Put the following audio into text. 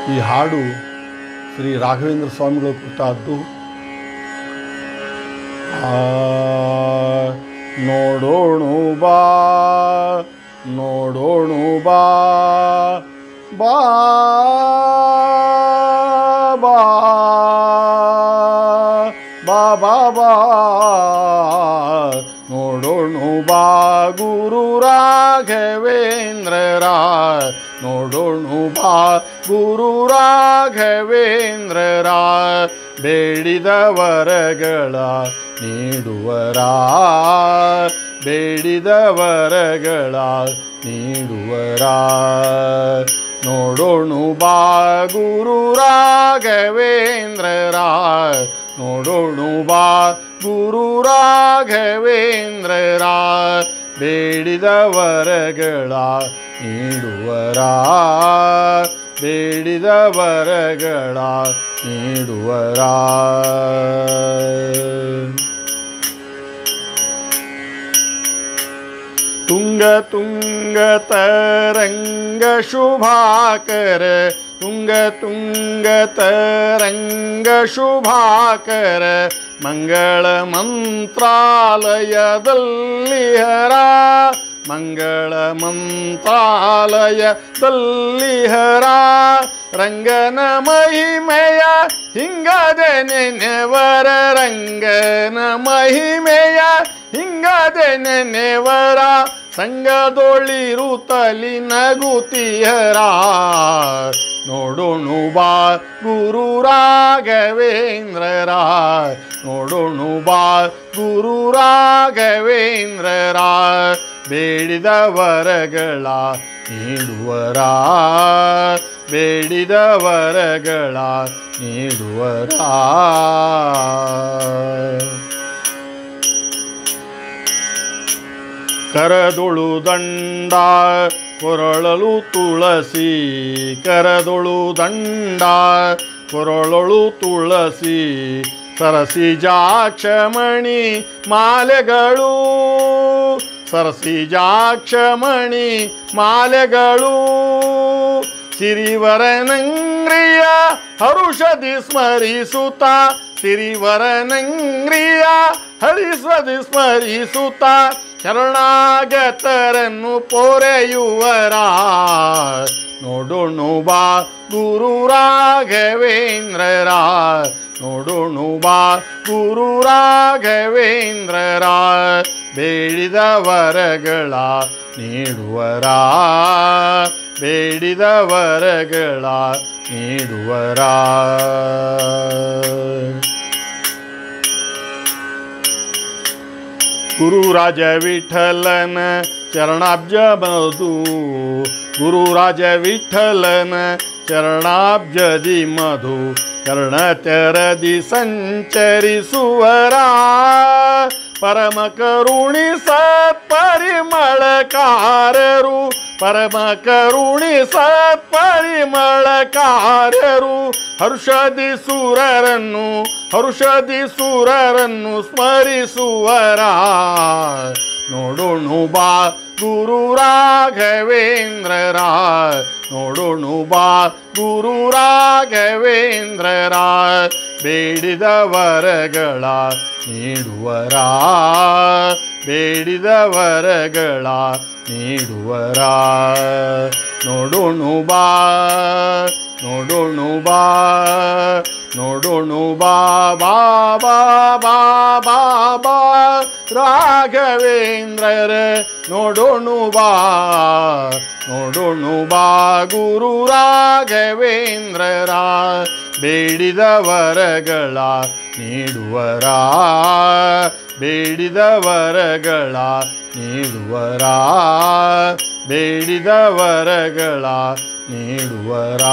ಈ ಹಾಡು ಶ್ರೀ ರಾಘವೇಂದ್ರ ಸ್ವಾಮಿಗಳ ಕುರಿತಾದ್ದು. ನೋಡೋಣು ಬಾ ನೋಡೋಣು ಬಾ ಬಾ ಬಾ ಬಾ ಬಾ ಬಾ ನೋಡೋಣು ಬಾ ಗುರು ರಾಘವೇಂದ್ರರ ನೋಡೋಣು ಬಾ ಗುರು ರಾಘವೇಂದ್ರರ ಬೇಡಿದ ವರಗಳ ನೀಡುವರ ಬೇಡಿದ ವರಗಳ ನೀಡುವರ ನೋಡೋಣು ಬಾ ಗುರು ರಾಘವೇಂದ್ರರ ನೋಡೋಣು ಬಾ ಗುರು ರಾಘವೇಂದ್ರರ ಬೇಡಿದ ವರಗಳ ನೀಡುವರ ಬೇಡಿದ ವರಗಳ ನೀಡುವರ ತುಂಗ ತುಂಗ ತರಂಗ ಶುಭಾಕರ ತುಂಗ ತುಂಗ ತರಂಗ ಶುಭಾಕರ ಮಂಗಳ ಮಂತ್ರಾಲಯದಲ್ಲಿ ಹರ ಮಂಗಳ ಮಂತ್ರಾಲಯದಲ್ಲಿ ಹರ ರಂಗನ ಮಹಿಮೆಯ ಹಿಂಗದೆ ನೆನೆವರ ರಂಗನ ಮಹಿಮೆಯ ಹಿಂಗದೆ ನೆನೆವರ ಸಂಗದೊಳಿರುತ್ತಲಿ ನಗುತಿಹರ ನೋಡೋಣು ಬಾ ಗುರು ರಾಘವೇಂದ್ರರ ನೋಡೋಣು ಬಾ ಗುರು ರಾಘವೇಂದ್ರರ ಬೇಡಿದ ವರಗಳ ನೀಡುವರ ಬೇಡಿದ ವರಗಳ ನೀಡುವರ ಕರದೊಳು ದಂಡ ಕೊರಳಲು ತುಳಸಿ ಕರದೊಳು ದಂಡ ಕೊರಳಲು ತುಳಸಿ ಸರಸಿಜಾಕ್ಷಮಣಿ ಮಾಲೆಗಳು ಸರಸಿಜಾಕ್ಷಮಣಿ ಮಾಲೆಗಳು ಸಿರಿವರನಂಗ್ರಿಯ ಹರುಷದಿ ಸ್ಮರಿಸುತ್ತ ಸಿರಿವರನಂಗ್ರಿಯ ಹರಿಸದಿ ಸ್ಮರಿಸುತ್ತ ಶರಣಾಗತರನ್ನು ಪೊರೆಯುವರ ನೋಡೋಣು ಬಾ ಗುರು ರಾಘವೇಂದ್ರರ ನೋಡೋಣು ಬಾ ಗುರು ರಾಘವೇಂದ್ರರ ಬೇಡಿದ ವರಗಳ ನೀಡುವರ ಬೇಡಿದ ವರಗಳ ನೀಡುವರ ಗುರುರಾಜ ವಿಠಲನ ಚರಣಾಬ್ಜ ಮಧು ಗುರುರಾಜ ವಿಠಲನ ಚರಣಾಬ್ಜದಿ ಮಧು ಚರಣ ತೆರದಿ ಸಂಚರಿಸುವರ ಪರಮ ಕರುಣಿ ಸತ್ಪರಿಮಳಕಾರರು ಪರಮ ಕರುಣಿ ಸತ್ಪರಿಮಳಕಾರರು ಹರ್ಷದಿ ಸುರರನ್ನು ಸ್ಮರಿಸುವರ ನೋಡೋಣು ಬಾ ಗುರು ರಾಘವೇಂದ್ರರ ನೋಡೋಣು ಬಾ ಗುರು ರಾಘವೇಂದ್ರರ ಬೇಡಿದ ವರಗಳ ನೀಡುವರ ಬೇಡಿದ ವರಗಳ ನೀಡುವರ ನೋಡೋಣು ಬಾ ನೋಡೋಣು ಬಾ ನೋಡೋಣು ಬಾ ಬಾ ಬಾ ಬಾ ಬಾ ಬಾ ರಾಘವೇಂದ್ರರ ನೋಡೋಣು ಬಾ ನೋಡೋಣು ಬಾ ಗುರು ರಾಘವೇಂದ್ರರ ಬೇಡಿದ ವರಗಳ ನೀಡುವರ ಬೇಡಿದ ವರಗಳ ನೀಡುವರ ಬೇಡಿದ ವರಗಳ ನೀಡುವರ